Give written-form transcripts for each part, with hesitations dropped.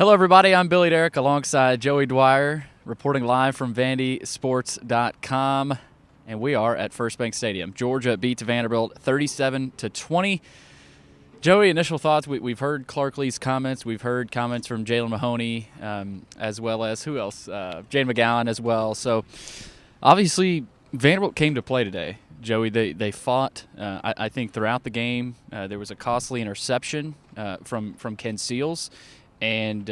Hello, everybody. I'm Billy Derrick alongside Joey Dwyer, reporting live from VandySports.com, and we are at First Bank Stadium. Georgia beats Vanderbilt 37-20. Joey, initial thoughts? We've heard Clark Lea's comments. We've heard comments from Jalen Mahoney, as well as who else? Jane McGowan as well. So, obviously, Vanderbilt came to play today. Joey, they fought. I think throughout the game, there was a costly interception from Ken Seals. And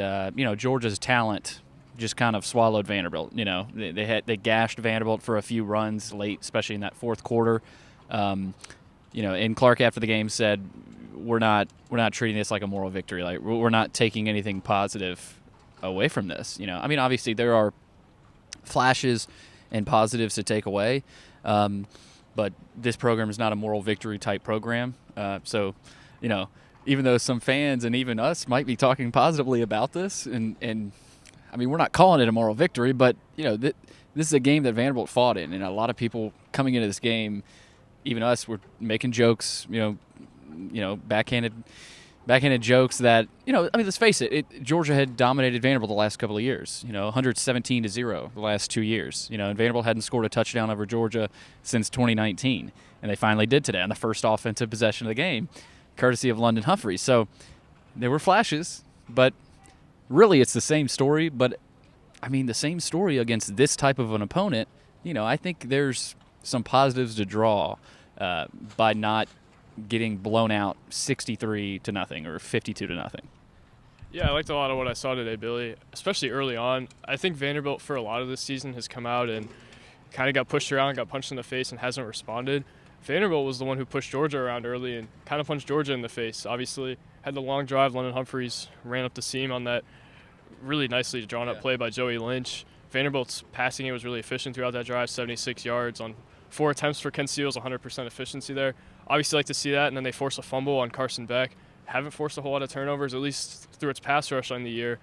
Georgia's talent just kind of swallowed Vanderbilt. They gashed Vanderbilt for a few runs late, especially in that fourth quarter. And Clark after the game said, "We're not treating this like a moral victory. Like we're not taking anything positive away from this." Obviously there are flashes and positives to take away, but this program is not a moral victory type program. Even though some fans and even us might be talking positively about this, and we're not calling it a moral victory, but this is a game that Vanderbilt fought in, and a lot of people coming into this game, even us, were making jokes, backhanded jokes that let's face it, Georgia had dominated Vanderbilt the last couple of years, 117-0 the last 2 years, and Vanderbilt hadn't scored a touchdown over Georgia since 2019, and they finally did today on the first offensive possession of the game, courtesy of London Humphreys. So there were flashes, but really it's the same story. But, the same story against this type of an opponent, I think there's some positives to draw by not getting blown out 63-0 or 52-0. Yeah, I liked a lot of what I saw today, Billy, especially early on. I think Vanderbilt for a lot of this season has come out and kind of got pushed around, got punched in the face, and hasn't responded. Vanderbilt was the one who pushed Georgia around early and kind of punched Georgia in the face. Obviously, had the long drive. London Humphreys ran up the seam on that really nicely drawn-up play by Joey Lynch. Vanderbilt's passing game was really efficient throughout that drive, 76 yards on 4 attempts for Ken Seals, 100% efficiency there. Obviously, like to see that, and then they force a fumble on Carson Beck. Haven't forced a whole lot of turnovers, at least through its pass rush on the year.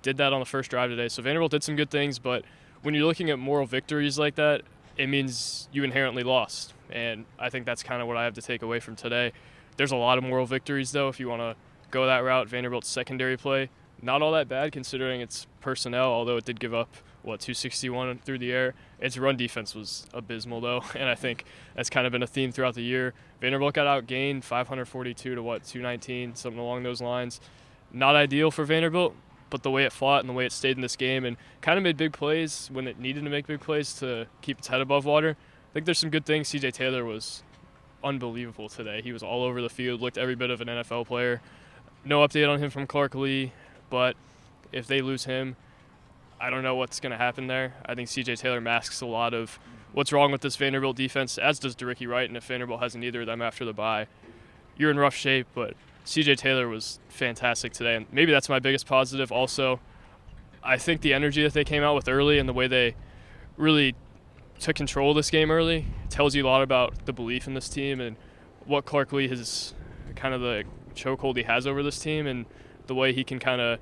Did that on the first drive today. So Vanderbilt did some good things, but when you're looking at moral victories like that, it means you inherently lost. And I think that's kind of what I have to take away from today. There's a lot of moral victories, though, if you want to go that route. Vanderbilt's secondary play, not all that bad considering its personnel, although it did give up, 261 through the air. Its run defense was abysmal, though, and I think that's kind of been a theme throughout the year. Vanderbilt got outgained 542 to 219, something along those lines. Not ideal for Vanderbilt, but the way it fought and the way it stayed in this game and kind of made big plays when it needed to make big plays to keep its head above water. I think there's some good things. CJ Taylor was unbelievable today. He was all over the field, looked every bit of an NFL player. No update on him from Clark Lee, but if they lose him, I don't know what's going to happen there. I think CJ Taylor masks a lot of what's wrong with this Vanderbilt defense, as does Derrick Wright, and if Vanderbilt hasn't either of them after the bye, you're in rough shape, but CJ Taylor was fantastic today, and maybe that's my biggest positive. Also, I think the energy that they came out with early and the way they really took control of this game early tells you a lot about the belief in this team and what Clark Lee has, kind of the chokehold he has over this team and the way he can kind of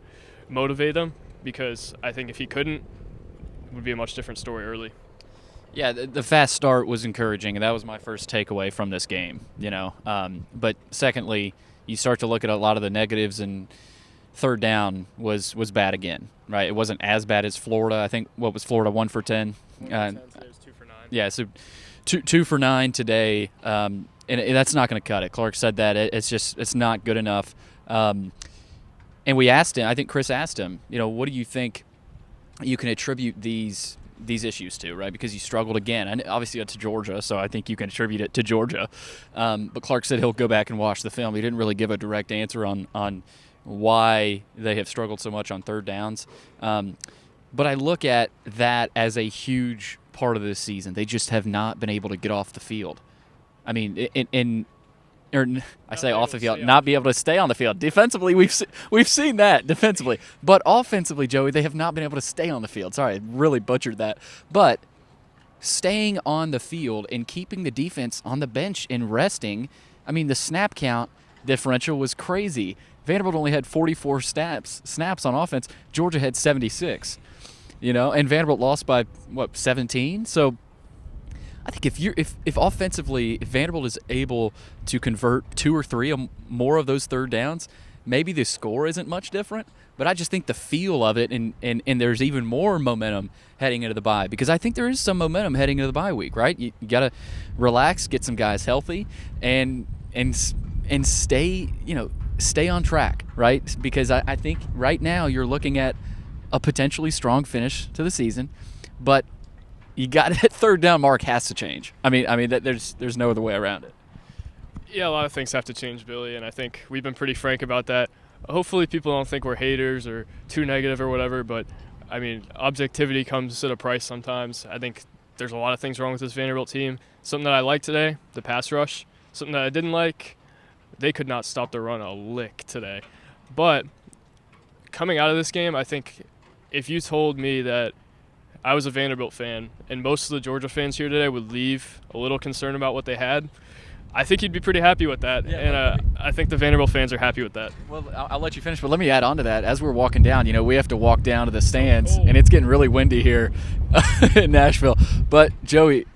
motivate them, because I think if he couldn't, it would be a much different story early. Yeah, the fast start was encouraging, and that was my first takeaway from this game, But secondly, you start to look at a lot of the negatives, and third down was bad again, right? It wasn't as bad as Florida. I think, what was Florida, 1 for 10? 1 for 10, today was 2 for 9. Yeah, so two for 9 today, and that's not going to cut it. Clark said that. It's not good enough. And we asked him, I think Chris asked him, what do you think you can attribute these issues to, right? Because you struggled again. And obviously to Georgia, so I think you can attribute it to Georgia. But Clark said he'll go back and watch the film. He didn't really give a direct answer on why they have struggled so much on third downs. But I look at that as a huge part of this season. They just have not been able to get off the field. I mean, off the field, not be able to stay on the field. Defensively, we've seen that defensively. But offensively, Joey, they have not been able to stay on the field. Sorry, I really butchered that. But staying on the field and keeping the defense on the bench and resting, the snap count differential was crazy. Vanderbilt only had 44 snaps on offense. Georgia had 76. And Vanderbilt lost by 17. So I think if offensively, if Vanderbilt is able to convert 2 or 3 more of those third downs, maybe the score isn't much different, but I just think the feel of it, and there's even more momentum heading into the bye, because I think there is some momentum heading into the bye week, right? You got to relax, get some guys healthy, and stay on track, right? Because I think right now you're looking at a potentially strong finish to the season, but you got that third down mark has to change. I mean that there's no other way around it. Yeah, a lot of things have to change, Billy, and I think we've been pretty frank about that. Hopefully people don't think we're haters or too negative or whatever, but, I mean, objectivity comes at a price sometimes. I think there's a lot of things wrong with this Vanderbilt team. Something that I liked today, the pass rush. Something that I didn't like, they could not stop the run a lick today. But coming out of this game, I think if you told me that I was a Vanderbilt fan and most of the Georgia fans here today would leave a little concerned about what they had, I think you'd be pretty happy with that, I think the Vanderbilt fans are happy with that. Well, I'll let you finish, but let me add on to that. As we're walking down, we have to walk down to the stands, and it's getting really windy here in Nashville. But, Joey,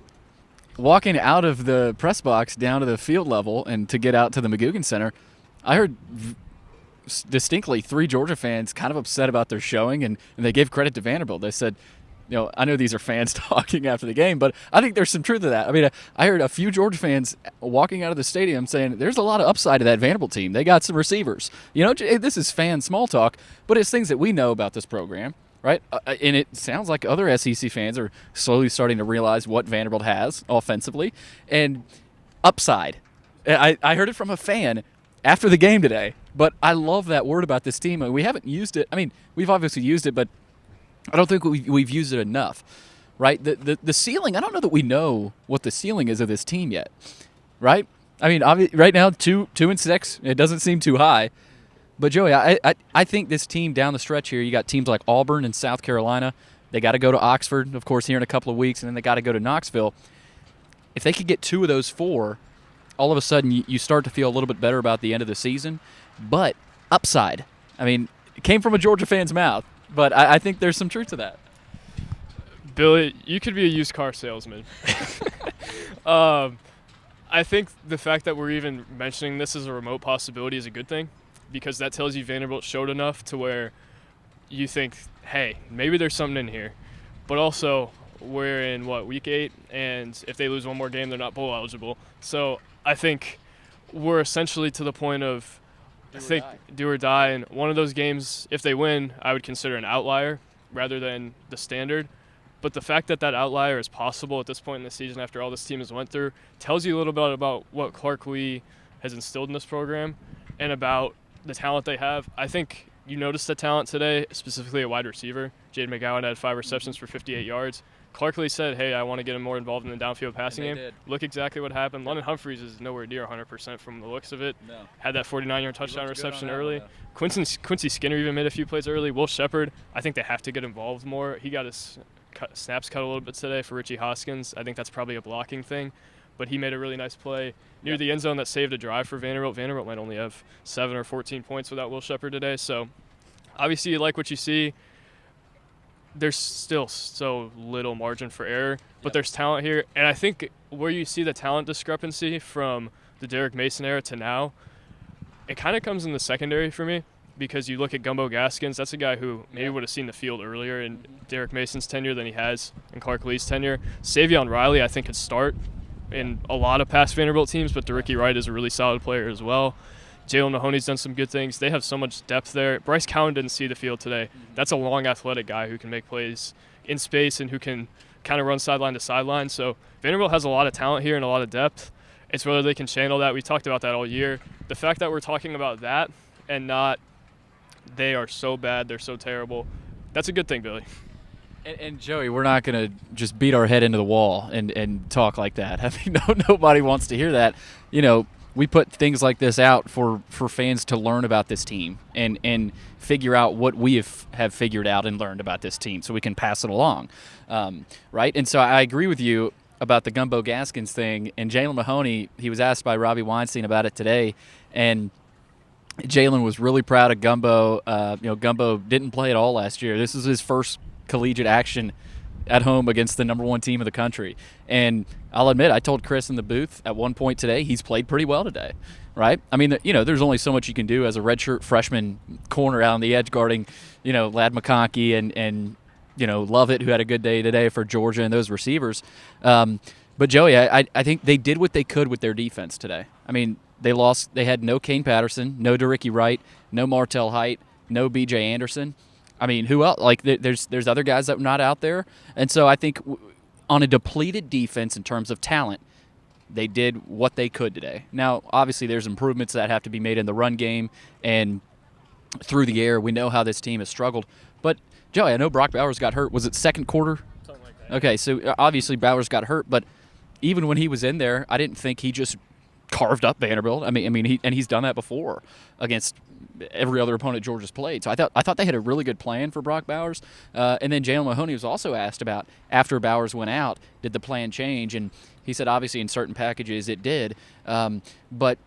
walking out of the press box down to the field level and to get out to the McGugin Center, I heard distinctly 3 Georgia fans kind of upset about their showing, and they gave credit to Vanderbilt. They said, I know these are fans talking after the game, but I think there's some truth to that. I mean, I heard a few Georgia fans walking out of the stadium saying there's a lot of upside to that Vanderbilt team. They got some receivers. This is fan small talk, but it's things that we know about this program, right? And it sounds like other SEC fans are slowly starting to realize what Vanderbilt has offensively. And upside. I heard it from a fan after the game today, but I love that word about this team. We haven't used it. I mean, we've obviously used it, but I don't think we've used it enough, right? The ceiling, I don't know that we know what the ceiling is of this team yet, right? I mean, right now, 2-6, it doesn't seem too high. But, Joey, I think this team down the stretch here, you got teams like Auburn and South Carolina. They got to go to Oxford, of course, here in a couple of weeks, and then they got to go to Knoxville. If they could get 2 of those 4, all of a sudden you start to feel a little bit better about the end of the season. But upside, I mean, it came from a Georgia fan's mouth. But I think there's some truth to that. Billy, you could be a used car salesman. I think the fact that we're even mentioning this as a remote possibility is a good thing, because that tells you Vanderbilt showed enough to where you think, hey, maybe there's something in here. But also, we're in, week 8, and if they lose one more game, they're not bowl eligible. So I think we're essentially to the point of do or die, and one of those games, if they win, I would consider an outlier rather than the standard. But the fact that outlier is possible at this point in the season after all this team has went through tells you a little bit about what Clark Lee has instilled in this program and about the talent they have. I think you noticed the talent today, specifically at wide receiver. Jaden McGowan had 5 receptions for 58 yards. Clark Lee said, hey, I want to get him more involved in the downfield passing game. Did. Look exactly what happened. London Humphreys is nowhere near 100% from the looks of it. No. Had that 49-yard touchdown reception early. One, Quincy Skinner even made a few plays early. Will Shepard, I think they have to get involved more. He got his snaps cut a little bit today for Richie Hoskins. I think that's probably a blocking thing. But he made a really nice play near the end zone that saved a drive for Vanderbilt. Vanderbilt might only have 7 or 14 points without Will Shepard today. So obviously you like what you see. There's still so little margin for error, but there's talent here. And I think where you see the talent discrepancy from the Derrick Mason era to now, it kind of comes in the secondary for me, because you look at Gumbo Gaskins. That's a guy who maybe would have seen the field earlier in Derrick Mason's tenure than he has in Clark Lee's tenure. Savion Riley, I think, could start in a lot of past Vanderbilt teams, but DeRicky Wright is a really solid player as well. Jalen Mahoney's done some good things. They have so much depth there. Bryce Cowan didn't see the field today. That's a long, athletic guy who can make plays in space and who can kind of run sideline to sideline. So Vanderbilt has a lot of talent here and a lot of depth. It's whether they can channel that. We talked about that all year. The fact that we're talking about that and not they are so bad, they're so terrible, that's a good thing, Billy. And Joey, we're not going to just beat our head into the wall and talk like that. I mean, nobody wants to hear that. We put things like this out for fans to learn about this team and figure out what we have figured out and learned about this team so we can pass it along, right? And so I agree with you about the Gumbo Gaskins thing. And Jalen Mahoney, he was asked by Robbie Weinstein about it today, and Jalen was really proud of Gumbo. Gumbo didn't play at all last year. This is his first collegiate action at home against the number one team in the country. And I'll admit, I told Chris in the booth at one point today, he's played pretty well today, right? I mean, there's only so much you can do as a redshirt freshman corner out on the edge guarding, Lad McConkey and Lovett, who had a good day today for Georgia, and those receivers. But Joey, I think they did what they could with their defense today. I mean, they had no Kane Patterson, no Derrick Wright, no Martell Height, no B.J. Anderson. I mean, who else? Like, there's other guys that were not out there. And so I think on a depleted defense in terms of talent, they did what they could today. Now, obviously, there's improvements that have to be made in the run game and through the air. We know how this team has struggled. But, Joey, I know Brock Bowers got hurt. Was it second quarter? Something like that. Okay, so obviously Bowers got hurt. But even when he was in there, I didn't think he just carved up Vanderbilt. I mean, he's done that before against every other opponent Georgia's played. So I thought they had a really good plan for Brock Bowers. And then Jalen Mahoney was also asked about, after Bowers went out, did the plan change? And he said obviously in certain packages it did. But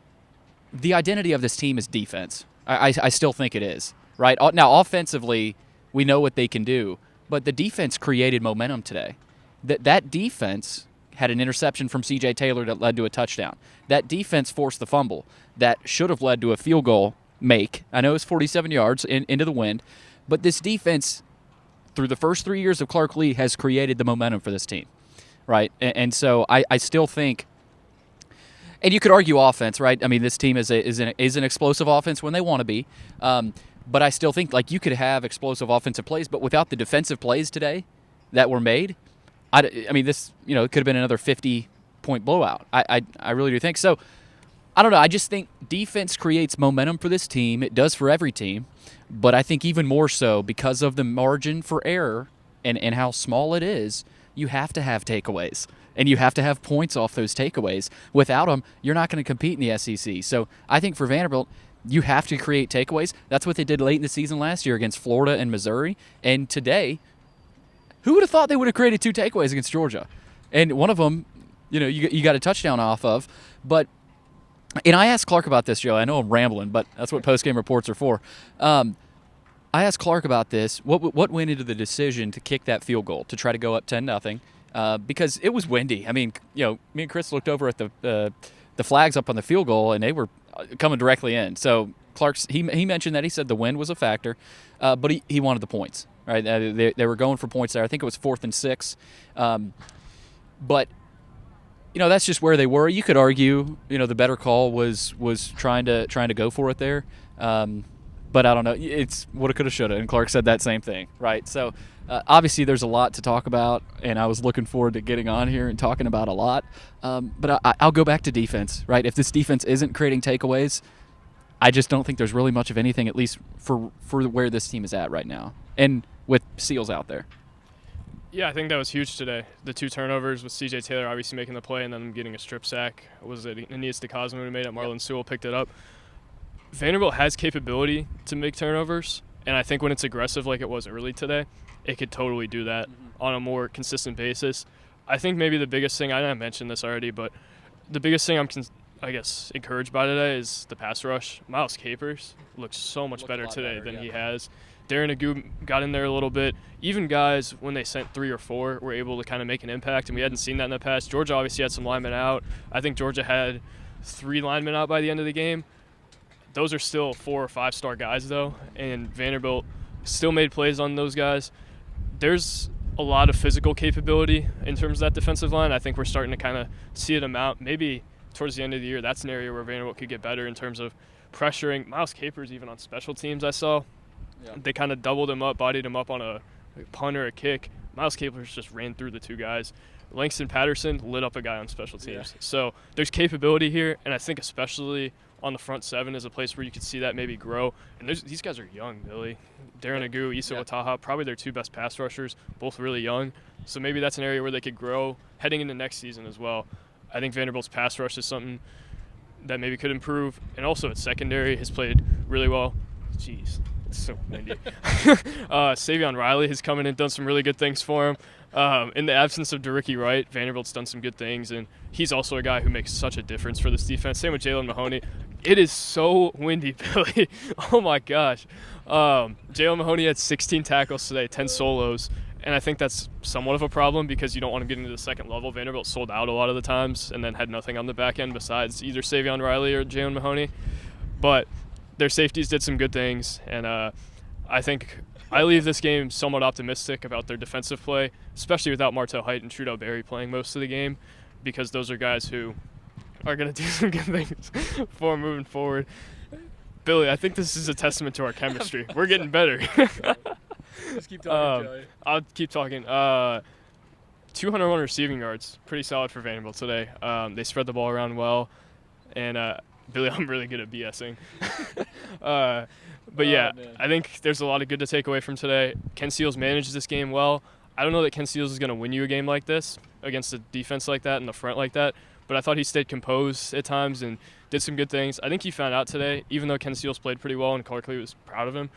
the identity of this team is defense. I still think it is, right? Now, offensively, we know what they can do. But the defense created momentum today. That defense had an interception from C.J. Taylor that led to a touchdown. That defense forced the fumble that should have led to a field goal make. I know it's 47 yards into the wind, but this defense, through the first 3 years of Clark Lee, has created the momentum for this team, right? And so I still think, and you could argue offense, right? I mean, this team is an explosive offense when they want to be, but I still think, like, you could have explosive offensive plays, but without the defensive plays today that were made, I mean, this, it could have been another 50-point blowout. I really do think so. I don't know. I just think defense creates momentum for this team. It does for every team. But I think even more so because of the margin for error and how small it is, you have to have takeaways. And you have to have points off those takeaways. Without them, you're not going to compete in the SEC. So I think for Vanderbilt, you have to create takeaways. That's what they did late in the season last year against Florida and Missouri. And today, who would have thought they would have created 2 takeaways against Georgia? And one of them, you got a touchdown off of. And I asked Clark about this, Joe. I know I'm rambling, but that's what postgame reports are for. I asked Clark about this. What went into the decision to kick that field goal, to try to go up 10-0? Because it was windy. I mean, me and Chris looked over at the flags up on the field goal, and they were coming directly in. So he mentioned that. He said the wind was a factor, but he wanted the points. Right? They were going for points there. I think it was 4th and 6. But that's just where they were. You could argue, the better call was trying to go for it there. But I don't know. It's woulda, coulda, shoulda. And Clark said that same thing, right? So obviously there's a lot to talk about, and I was looking forward to getting on here and talking about a lot. But I'll go back to defense, right? If this defense isn't creating takeaways, I just don't think there's really much of anything, at least for where this team is at right now. And with Seals out there. Yeah, I think that was huge today. The 2 turnovers with C.J. Taylor obviously making the play and then getting a strip sack. Was it Aeneas DeCosmo who made it? Marlon Sewell picked it up. Vanderbilt has capability to make turnovers, and I think when it's aggressive like it was early today, it could totally do that on a more consistent basis. I think maybe the biggest thing, I mentioned this already, but the biggest thing I'm encouraged by today is the pass rush. Miles Capers looks so much better today than he has. Darren Agu got in there a little bit. Even guys, when they sent 3 or 4, were able to kind of make an impact, and we hadn't seen that in the past. Georgia obviously had some linemen out. I think Georgia had 3 linemen out by the end of the game. Those are still 4 or 5-star guys, though, and Vanderbilt still made plays on those guys. There's a lot of physical capability in terms of that defensive line. I think we're starting to kind of see it amount. Maybe towards the end of the year, that's an area where Vanderbilt could get better in terms of pressuring. Miles Capers, even on special teams, I saw. Yeah. They kind of doubled him up, bodied him up on a punt or a kick. Miles Capers just ran through the 2 guys. Langston Patterson lit up a guy on special teams. Yeah. So there's capability here, and I think especially on the front 7 is a place where you could see that maybe grow. And these guys are young, Billy. Darren Agu, Issa Wataha, probably their 2 best pass rushers, both really young. So maybe that's an area where they could grow heading into next season as well. I think Vanderbilt's pass rush is something that maybe could improve. And also its secondary has played really well. Jeez. It's so windy. Savion Riley has come in and done some really good things for him. In the absence of Derrick Wright, Vanderbilt's done some good things, and he's also a guy who makes such a difference for this defense. Same with Jalen Mahoney. It is so windy, Billy. Oh, my gosh. Jalen Mahoney had 16 tackles today, 10 solos, and I think that's somewhat of a problem because you don't want to get into the second level. Vanderbilt sold out a lot of the times and then had nothing on the back end besides either Savion Riley or Jalen Mahoney. But their safeties did some good things, and I think I leave this game somewhat optimistic about their defensive play, especially without Martel Height and Trudeau Berry playing most of the game, because those are guys who are going to do some good things for moving forward. Billy, I think this is a testament to our chemistry. We're getting better. Just keep talking, Joey. I'll keep talking. 201 receiving yards, pretty solid for Vanderbilt today. They spread the ball around well, and Billy, I'm really good at BSing. But yeah, man. I think there's a lot of good to take away from today. Ken Seals managed this game well. I don't know that Ken Seals is going to win you a game like this against a defense like that and the front like that, but I thought he stayed composed at times and did some good things. I think he found out today, even though Ken Seals played pretty well and Clarkley was proud of him,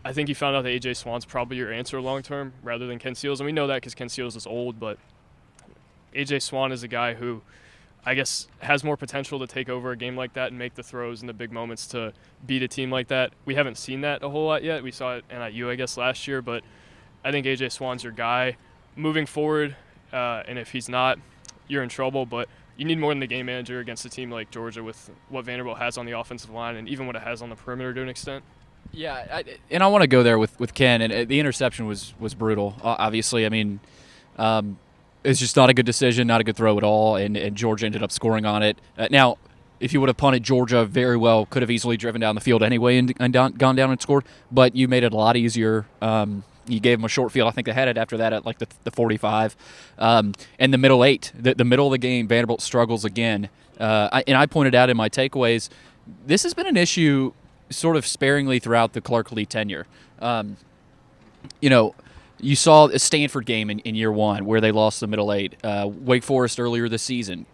I think he found out that A.J. Swan's probably your answer long-term rather than Ken Seals. And we know that because Ken Seals is old, but A.J. Swan is a guy who I guess has more potential to take over a game like that and make the throws in the big moments to beat a team like that. We haven't seen that a whole lot yet. We saw it at NIU, I guess, last year, but I think A.J. Swan's your guy moving forward, and if he's not, you're in trouble. But you need more than the game manager against a team like Georgia with what Vanderbilt has on the offensive line and even what it has on the perimeter to an extent. Yeah, and I want to go there with Ken, and the interception was brutal, obviously. I mean, it's just not a good decision, not a good throw at all, and Georgia ended up scoring on it. Now, if you would have punted, Georgia very well could have easily driven down the field anyway and gone down and scored, but you made it a lot easier. You gave them a short field. I think they had it after that at like the 45. And the middle 8, the middle of the game, Vanderbilt struggles again. And I pointed out in my takeaways, this has been an issue sort of sparingly throughout the Clarkley tenure. You saw a Stanford game in year one where they lost the middle 8. Wake Forest earlier this season,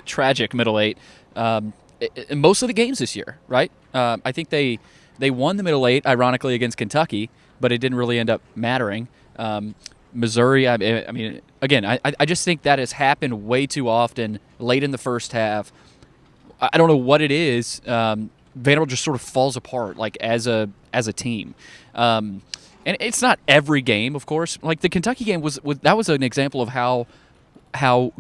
tragic middle 8. In most of the games this year, right? I think they won the middle 8, ironically, against Kentucky, but it didn't really end up mattering. Missouri, I mean, again, I just think that has happened way too often late in the first half. I don't know what it is. Vanderbilt just sort of falls apart, like as a team. And it's not every game, of course. Like the Kentucky game was an example of how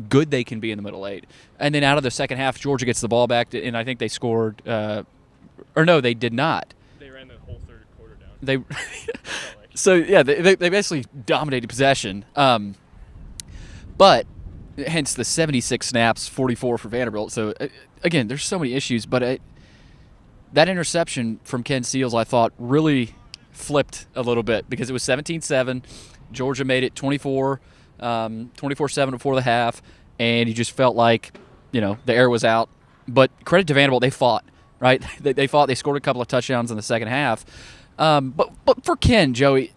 good they can be in the middle 8. And then out of the second half, Georgia gets the ball back, and I think they scored. Or no, they did not. They ran the whole third quarter down. They so yeah, they basically dominated possession. But hence the 76 snaps, 44 for Vanderbilt. So again, there's so many issues, but that interception from Ken Seals, I thought, really flipped a little bit because it was 17-7. Georgia made it 24-7 before the half, and you just felt like, the air was out. But credit to Vanderbilt, they fought, right? They fought. They scored a couple of touchdowns in the second half. But for Ken, Joey,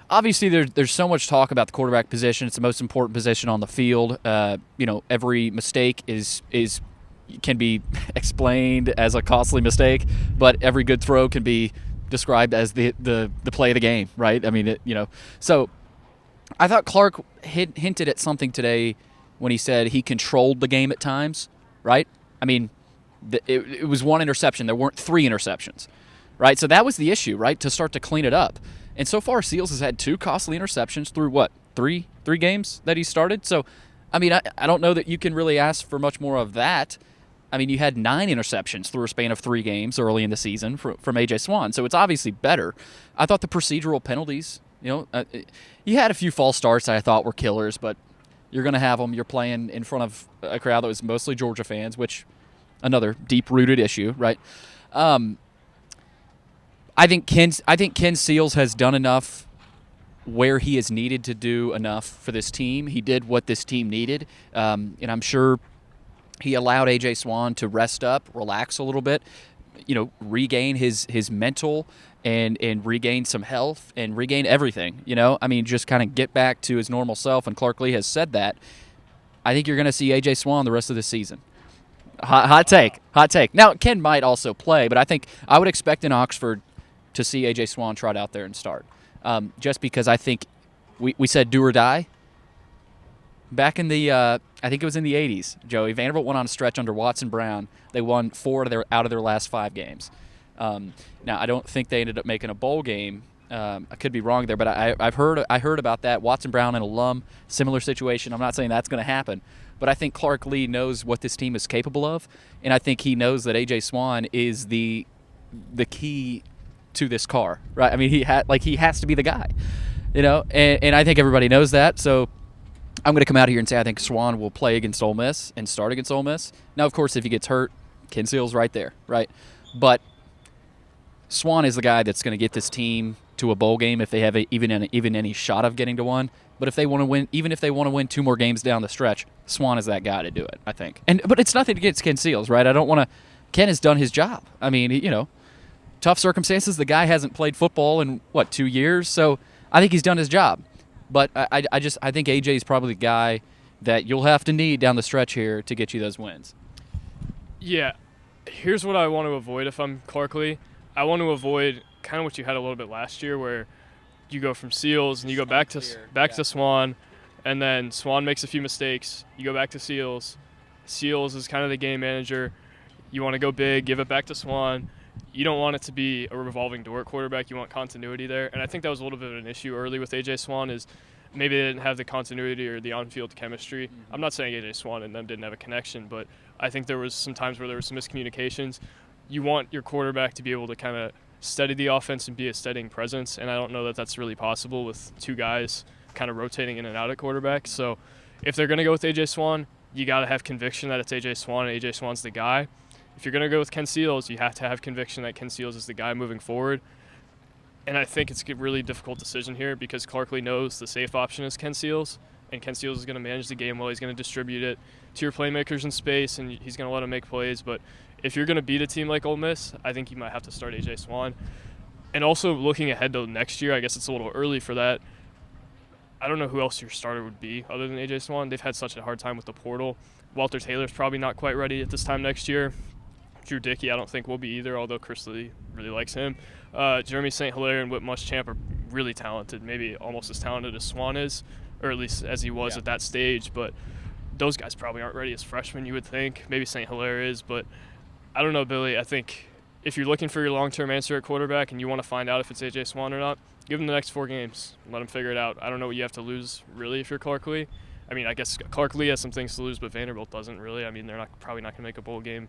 obviously there's so much talk about the quarterback position. It's the most important position on the field. Every mistake can be explained as a costly mistake, but every good throw can be described as the play of the game, right? I mean, So I thought Clark hinted at something today when he said he controlled the game at times, right? I mean, it was one interception. There weren't 3 interceptions, right? So that was the issue, right, to start to clean it up. And so far, Seals has had 2 costly interceptions through, what, three games that he started? So, I mean, I don't know that you can really ask for much more of that. I mean, you had 9 interceptions through a span of 3 games early in the season from A.J. Swan, so it's obviously better. I thought the procedural penalties, you had a few false starts that I thought were killers, but you're going to have them. You're playing in front of a crowd that was mostly Georgia fans, which another deep-rooted issue, right? I think Ken Seals has done enough where he is needed to do enough for this team. He did what this team needed, and I'm sure he allowed A.J. Swan to rest up, relax a little bit, regain his mental and regain some health and regain everything, I mean, just kind of get back to his normal self, and Clarkley has said that. I think you're going to see A.J. Swan the rest of the season. Hot take. Now, Ken might also play, but I would expect in Oxford to see A.J. Swan trot out there and start, just because I think we said do or die. Back in the, I think it was in the 80s, Joey, Vanderbilt went on a stretch under Watson Brown. They won 4 out of their last 5 games. Now, I don't think they ended up making a bowl game I could be wrong there, but I heard about that. Watson Brown, an alum, similar situation. I'm not saying that's going to happen, but I think Clark Lee knows what this team is capable of, and I think he knows that A.J. Swann is the key to this car, right? I mean, he has to be the guy, and I think everybody knows that. So I'm going to come out here and say I think Swann will play against Ole Miss and start against Ole Miss. Now, of course, if he gets hurt, Ken Seals right there, right? But Swann is the guy that's going to get this team to a bowl game if they have even any shot of getting to one. But if they want to win, even if they want to win 2 more games down the stretch, Swann is that guy to do it, I think. But it's nothing against Ken Seals, right? I don't want to. Ken has done his job. I mean, tough circumstances. The guy hasn't played football in 2 years, so I think he's done his job. But I think AJ is probably the guy that you'll have to need down the stretch here to get you those wins. Yeah, here's what I want to avoid if I'm Clark Lee. I want to avoid kind of what you had a little bit last year, where you go from Seals and you go back to Swann, and then Swann makes a few mistakes. You go back to Seals. Seals is kind of the game manager. You want to go big, give it back to Swann. You don't want it to be a revolving door at quarterback. You want continuity there. And I think that was a little bit of an issue early with A.J. Swann, is maybe they didn't have the continuity or the on-field chemistry. Mm-hmm. I'm not saying A.J. Swann and them didn't have a connection, but I think there was some times where there were some miscommunications. You want your quarterback to be able to kind of steady the offense and be a steadying presence, and I don't know that that's really possible with 2 guys kind of rotating in and out at quarterback. So if they're going to go with A.J. Swann, you got to have conviction that it's A.J. Swann and A.J. Swann's the guy. If you're going to go with Ken Seals, you have to have conviction that Ken Seals is the guy moving forward. And I think it's a really difficult decision here because Clark Lee knows the safe option is Ken Seals, and Ken Seals is going to manage the game well. He's going to distribute it to your playmakers in space, and he's going to let them make plays. But if you're going to beat a team like Ole Miss, I think you might have to start A.J. Swann. And also looking ahead to next year, I guess it's a little early for that. I don't know who else your starter would be other than A.J. Swann. They've had such a hard time with the portal. Walter Taylor's probably not quite ready at this time next year. Drew Dickey I don't think will be either, although Chris Lee really likes him. Jeremy St. Hilaire and Whit Muschamp are really talented, maybe almost as talented as Swann is, or at least as he was at that stage. But those guys probably aren't ready as freshmen, you would think. Maybe St. Hilaire is, but I don't know, Billy. I think if you're looking for your long-term answer at quarterback and you want to find out if it's A.J. Swann or not, give him the next 4 games. Let him figure it out. I don't know what you have to lose, really, if you're Clark Lee. I mean, I guess Clark Lee has some things to lose, but Vanderbilt doesn't really. I mean, they're probably not going to make a bowl game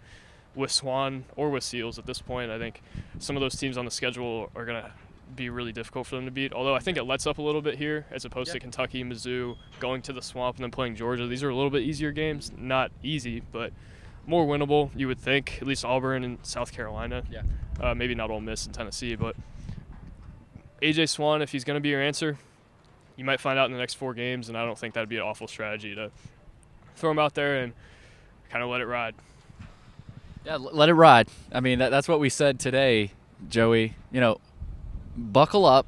with Swann or with Seals at this point. I think some of those teams on the schedule are going to be really difficult for them to beat, although I think it lets up a little bit here as opposed to Kentucky, Mizzou, going to the Swamp and then playing Georgia. These are a little bit easier games. Not easy, but more winnable, you would think, at least Auburn and South Carolina. Maybe not Ole Miss and Tennessee, but A.J. Swann, if he's going to be your answer, you might find out in the next 4 games, and I don't think that would be an awful strategy to throw him out there and kind of let it ride. Yeah, let it ride. I mean, that's what we said today, Joey. Buckle up,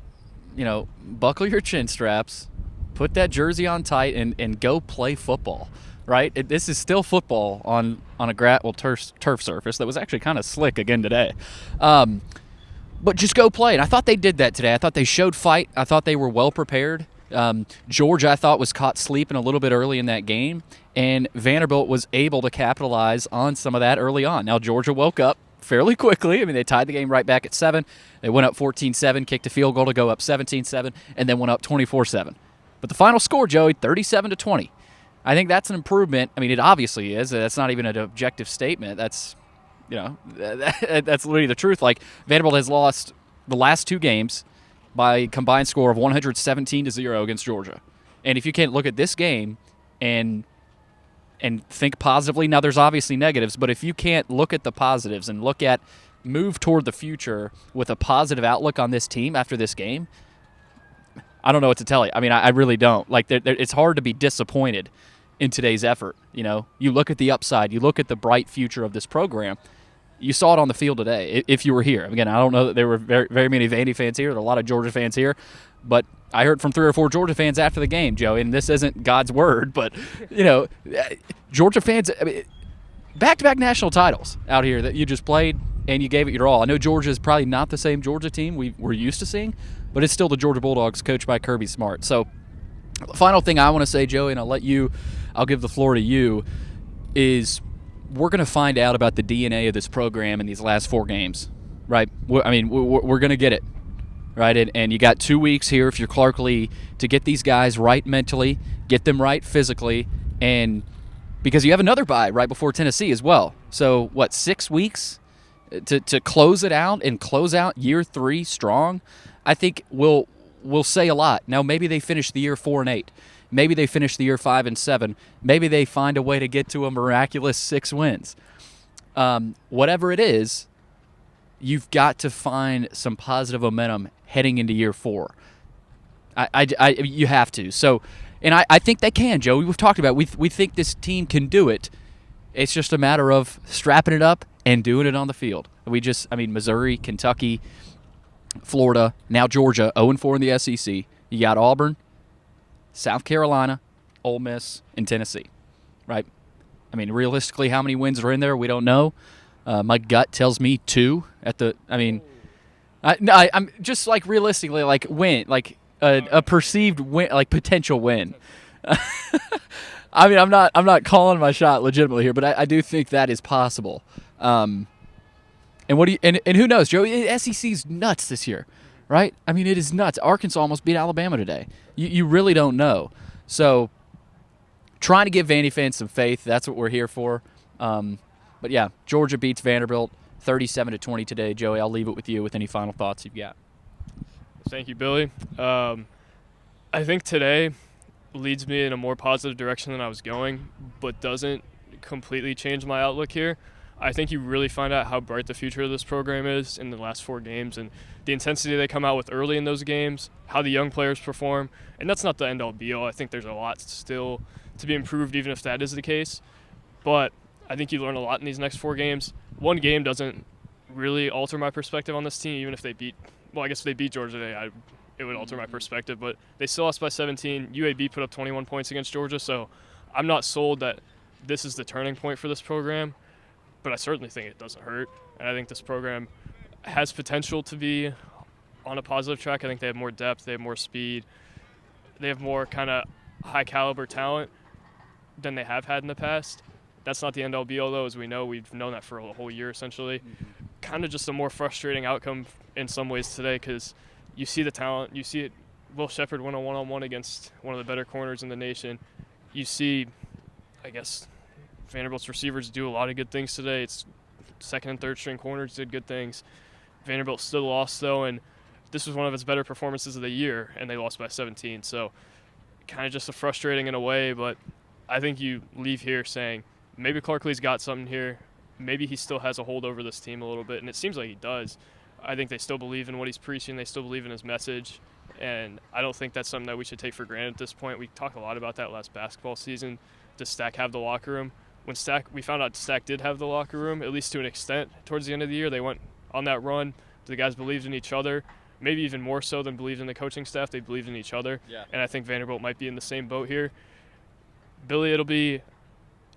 buckle your chin straps, put that jersey on tight, and go play football, right? This is still football on a turf surface that was actually kind of slick again today. But just go play. And I thought they did that today. I thought they showed fight. I thought they were well prepared. Georgia, I thought, was caught sleeping a little bit early in that game, and Vanderbilt was able to capitalize on some of that early on. Now, Georgia woke up fairly quickly. I mean, they tied the game right back at 7. They went up 14-7, kicked a field goal to go up 17-7, and then went up 24-7. But the final score, Joey, 37-20. I think that's an improvement. I mean, it obviously is. That's not even an objective statement. That's, that's literally the truth. Like, Vanderbilt has lost the last 2 games by a combined score of 117-0 against Georgia. And if you can't look at this game and think positively, now there's obviously negatives, but if you can't look at the positives and move toward the future with a positive outlook on this team after this game, I don't know what to tell you. I mean, I really don't. Like, it's hard to be disappointed in today's effort. You look at the upside, you look at the bright future of this program. You saw it on the field today, if you were here. Again, I don't know that there were very, very many Vandy fans here. There are a lot of Georgia fans here. But I heard from 3 or 4 Georgia fans after the game, Joey, and this isn't God's word, but, Georgia fans, I mean, back-to-back national titles out here that you just played and you gave it your all. I know Georgia is probably not the same Georgia team we're used to seeing, but it's still the Georgia Bulldogs coached by Kirby Smart. So the final thing I want to say, Joey, and I'll give the floor to you, is we're going to find out about the DNA of this program in these last 4 games, right? I mean, we're going to get it. right? And you got 2 weeks here if you're Clark Lee to get these guys right mentally, get them right physically, and because you have another bye right before Tennessee as well. So, 6 weeks to close it out and close out year 3 strong, I think will say a lot. Now, maybe they finish the year 4-8. Maybe they finish the year 5-7. Maybe they find a way to get to a miraculous 6 wins. Whatever it is, you've got to find some positive momentum heading into year 4. You have to. So, and I think they can, Joey. We've talked about it. We think this team can do it. It's just a matter of strapping it up and doing it on the field. Missouri, Kentucky, Florida, now Georgia, 0-4 in the SEC. You got Auburn, South Carolina, Ole Miss, and Tennessee, right? I mean, realistically, how many wins are in there? We don't know. My gut tells me 2 at the. I'm just like realistically, like win, like a perceived win, like potential win. I'm not calling my shot legitimately here, but I do think that is possible. And what do you and who knows, Joe? SEC's nuts this year, right? I mean, it is nuts. Arkansas almost beat Alabama today. You really don't know. So, trying to give Vandy fans some faith. That's what we're here for. But yeah, Georgia beats Vanderbilt 37-20 today. Joey, I'll leave it with you with any final thoughts you've got. Thank you, Billy. I think today leads me in a more positive direction than I was going, but doesn't completely change my outlook here. I think you really find out how bright the future of this program is in the last 4 games and the intensity they come out with early in those games, how the young players perform. And that's not the end-all be-all. I think there's a lot still to be improved, even if that is the case. But I think you learn a lot in these next 4 games. One game doesn't really alter my perspective on this team, even if they beat – well, I guess if they beat Georgia today, it would alter my perspective. But they still lost by 17. UAB put up 21 points against Georgia, so I'm not sold that this is the turning point for this program. But I certainly think it doesn't hurt. And I think this program has potential to be on a positive track. I think they have more depth. They have more speed. They have more kind of high-caliber talent than they have had in the past. That's not the end-all be-all, though. As we know, we've known that for a whole year, essentially. Kind of just a more frustrating outcome in some ways today because you see the talent. You see it. Will Shepherd win a one-on-one against one of the better corners in the nation. You see, I guess, Vanderbilt's receivers do a lot of good things today. It's second and third string corners did good things. Vanderbilt still lost, though, and this was one of its better performances of the year, and they lost by 17. So kind of just frustrating in a way, but I think you leave here saying maybe Clark Lee's got something here. Maybe he still has a hold over this team a little bit, and it seems like he does. I think they still believe in what he's preaching. They still believe in his message, and I don't think that's something that we should take for granted at this point. We talked a lot about that last basketball season. Does Stack have the locker room? When we found out Stack did have the locker room, at least to an extent, towards the end of the year, they went on that run. The guys believed in each other, maybe even more so than believed in the coaching staff. They believed in each other, and I think Vanderbilt might be in the same boat here. Billy, it'll be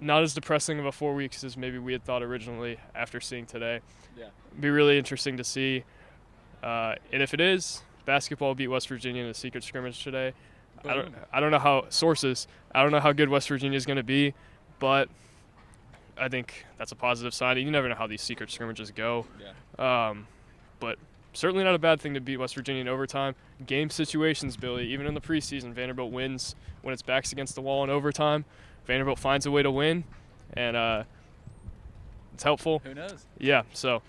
not as depressing of a 4 weeks as maybe we had thought originally after seeing today. It'll be really interesting to see. And if it is, basketball beat West Virginia in a secret scrimmage today. I don't know how good West Virginia is going to be, but I think that's a positive sign. You never know how these secret scrimmages go. But certainly not a bad thing to beat West Virginia in overtime. Game situations, Billy, even in the preseason, Vanderbilt wins when its back's against the wall in overtime. Vanderbilt finds a way to win, and it's helpful. Who knows? Yeah, so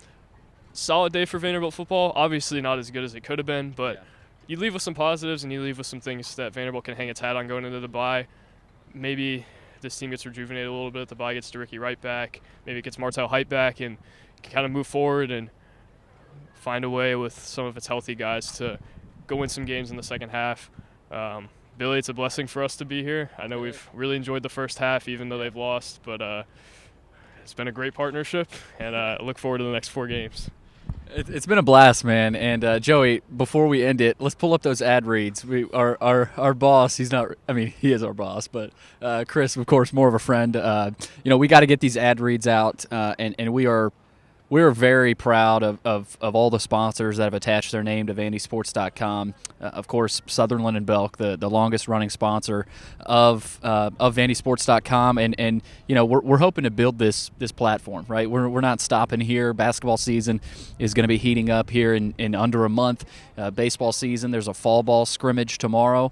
solid day for Vanderbilt football. Obviously not as good as it could have been, but you leave with some positives and you leave with some things that Vanderbilt can hang its hat on going into the bye. Maybe this team gets rejuvenated a little bit. The bye gets DeRicky Wright back. Maybe it gets Martell Height back and can kind of move forward and find a way with some of its healthy guys to go win some games in the second half. Billy, it's a blessing for us to be here. I know we've really enjoyed the first half, even though they've lost, but it's been a great partnership, and I look forward to the next 4 games. It's been a blast, man. And Joey, before we end it, let's pull up those ad reads. Our boss, he is our boss, but Chris, of course, more of a friend. We got to get these ad reads out, and we are we're very proud of all the sponsors that have attached their name to VandySports.com. Of course, Sutherland and Belk, the longest running sponsor of VandySports.com, and we're hoping to build this platform, right? We're not stopping here. Basketball season is going to be heating up here in under a month. Baseball season, there's a fall ball scrimmage tomorrow,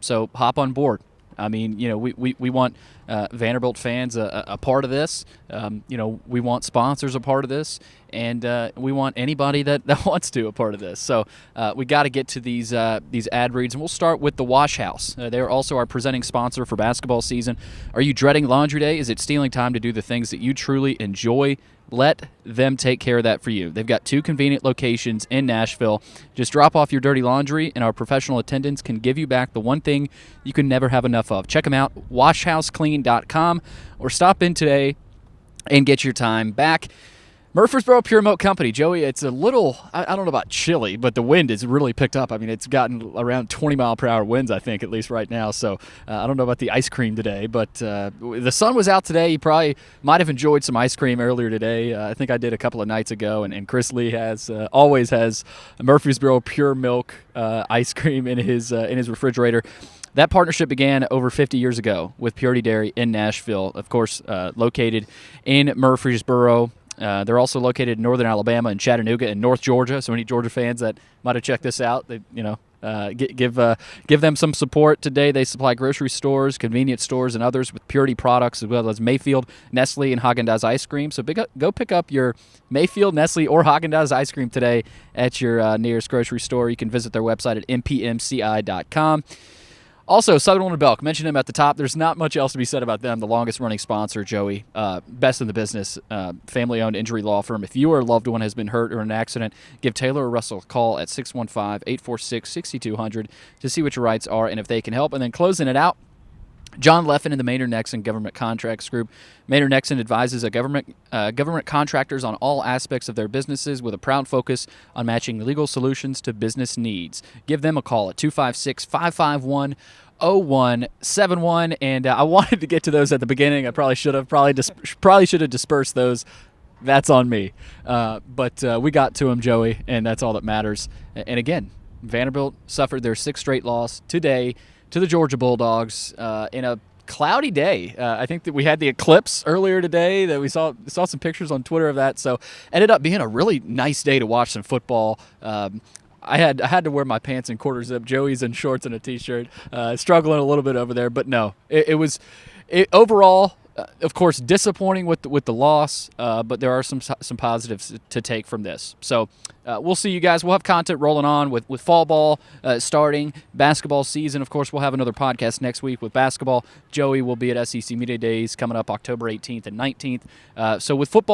so hop on board. I mean, we want Vanderbilt fans a part of this. We want sponsors a part of this, and we want anybody that wants to a part of this. So we got to get to these ad reads, and we'll start with the Wash House. They're also our presenting sponsor for basketball season. Are you dreading laundry day? Is it stealing time to do the things that you truly enjoy? Let them take care of that for you. They've got 2 convenient locations in Nashville. Just drop off your dirty laundry, and our professional attendants can give you back the one thing you can never have enough of. Check them out, washhouseclean.com, or stop in today and get your time back. Murfreesboro Pure Milk Company. Joey, it's a little, I don't know about chilly, but the wind has really picked up. I mean, it's gotten around 20-mile-per-hour winds, I think, at least right now. So I don't know about the ice cream today, but the sun was out today. You probably might have enjoyed some ice cream earlier today. I think I did a couple of nights ago, and Chris Lee always has Murfreesboro Pure Milk ice cream in his refrigerator. That partnership began over 50 years ago with Purity Dairy in Nashville, of course, located in Murfreesboro. They're also located in northern Alabama and Chattanooga and North Georgia. So any Georgia fans that might have checked this out, they, give them some support today. They supply grocery stores, convenience stores, and others with Purity products, as well as Mayfield, Nestle, and Haagen-Dazs ice cream. So go pick up your Mayfield, Nestle, or Haagen-Dazs ice cream today at your nearest grocery store. You can visit their website at mpmci.com. Also, Sutherland and Belk, mentioned them at the top. There's not much else to be said about them. The longest-running sponsor, Joey, best in the business, family-owned injury law firm. If you or a loved one has been hurt or in an accident, give Taylor or Russell a call at 615-846-6200 to see what your rights are and if they can help. And then closing it out, John Leffen in the Maynard Nexon Government Contracts Group. Maynard Nexon advises government contractors on all aspects of their businesses with a proud focus on matching legal solutions to business needs. Give them a call at 256-551-0171. And I wanted to get to those at the beginning. I probably should have. Probably should have dispersed those. That's on me. But we got to them, Joey, and that's all that matters. And again, Vanderbilt suffered their 6th straight loss today to the Georgia Bulldogs in a cloudy day. I think that we had the eclipse earlier today. That we saw some pictures on Twitter of that. So ended up being a really nice day to watch some football. I had to wear my pants in quarter zip. Joey's in shorts and a t-shirt, struggling a little bit over there. But no, it was overall. Of course, disappointing with the loss, but there are some positives to take from this. So we'll see you guys. We'll have content rolling on with fall ball starting, basketball season. Of course, we'll have another podcast next week with basketball. Joey will be at SEC Media Days coming up October 18th and 19th. So with football.